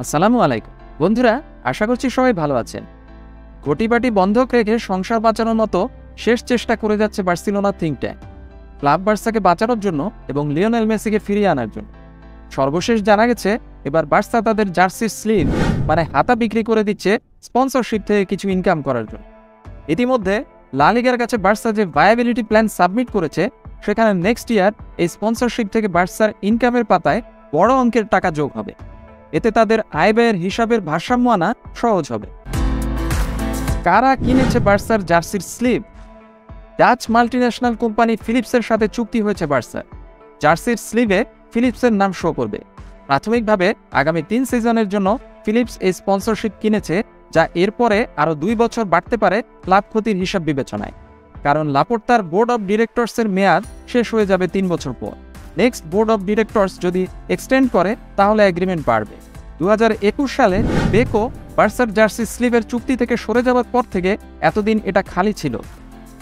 আসসালামু আলাইকুম বন্ধুরা, আশা করছি সবাই ভালো আছেন। কোটিবাটি বন্ধক রেখে সংসার বাঁচানোর মতো শেষ চেষ্টা করে যাচ্ছে বার্সেলোনা থিঙ্ক ট্যাঙ্ক, ক্লাব বার্সাকে বাঁচানোর জন্য এবং লিওনেল মেসিকে ফিরিয়ে আনার জন্য। সর্বশেষ জানা গেছে এবার বার্সা তাদের জার্সির স্লিভ মানে হাতা বিক্রি করে দিচ্ছে স্পন্সরশিপ থেকে কিছু ইনকাম করার জন্য। ইতিমধ্যে লা লিগার কাছে বার্সা যে ভায়াবিলিটি প্ল্যান সাবমিট করেছে সেখানে নেক্সট ইয়ার এই স্পন্সরশিপ থেকে বার্সার ইনকামের পাতায় বড় অঙ্কের টাকা যোগ হবে। এতে তাদের আয় ব্যয়ের হিসাবের ভারসাম্য আনা সহজ হবে। কারা কিনেছে বার্সার জার্সির স্লিভ? ডাচ মাল্টিন্যাশনাল কোম্পানি ফিলিপসের সাথে চুক্তি হয়েছে বার্সার। জার্সির স্লিভে ফিলিপসের নাম শো করবে। প্রাথমিকভাবে আগামী 3 সিজনের জন্য ফিলিপস এই স্পন্সরশিপ কিনেছে, যা এরপরে আরও 2 বছর বাড়তে পারে লাভ ক্ষতির হিসাব বিবেচনায়। কারণ লাপোর্তার বোর্ড অব ডিরেক্টরসের মেয়াদ শেষ হয়ে যাবে 3 বছর পর। নেক্সট বোর্ড অব ডিরেক্টরস যদি এক্সটেন্ড করে তাহলে এগ্রিমেন্ট বাড়বে। 2021 সালে বেকো বার্সার জার্সি স্লিভের চুক্তি থেকে সরে যাওয়ার পর থেকে এতদিন এটা খালি ছিল।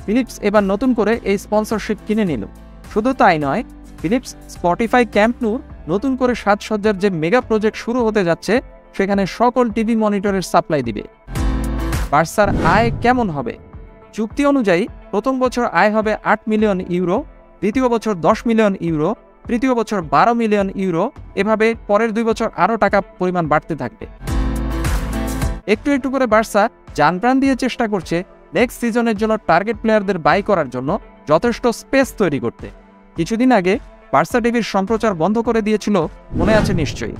ফিলিপস এবার নতুন করে এই স্পন্সরশিপ কিনে নিল। শুধু তাই নয়, ফিলিপস স্পটিফাই ক্যাম্প নুর নতুন করে সাজসজ্জার যে মেগা প্রজেক্ট শুরু হতে যাচ্ছে সেখানে সকল টিভি মনিটরের সাপ্লাই দিবে। বার্সার আয় কেমন হবে? চুক্তি অনুযায়ী প্রথম বছর আয় হবে 8 মিলিয়ন ইউরো, দ্বিতীয় বছর 10 মিলিয়ন ইউরো, তৃতীয় বছর 12 মিলিয়ন ইউরো, এভাবে পরের 2 বছর আরও টাকা পরিমাণ বাড়তে থাকবে। একটু একটু করে বার্সা জানপ্রাণ দিয়ে চেষ্টা করছে নেক্সট সিজনের জন্য টার্গেট প্লেয়ারদের বাই করার জন্য যথেষ্ট স্পেস তৈরি করতে। কিছুদিন আগে বার্সা টিভির সম্প্রচার বন্ধ করে দিয়েছিল, মনে আছে নিশ্চয়ই।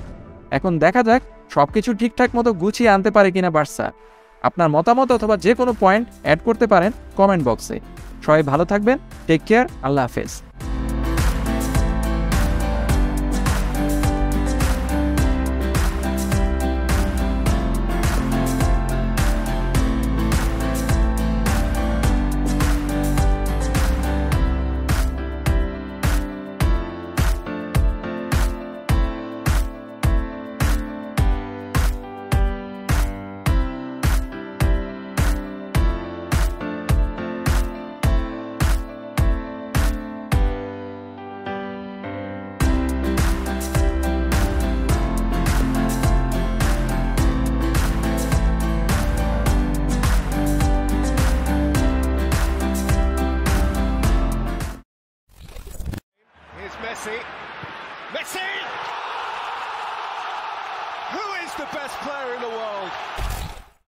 এখন দেখা যাক সবকিছু ঠিকঠাক মতো গুছিয়ে আনতে পারে কিনা বার্সা। আপনার মতামত অথবা যে কোনো পয়েন্ট অ্যাড করতে পারেন কমেন্ট বক্সে। সবাই ভালো থাকবেন, টেক কেয়ার, আল্লাহ হাফেজ।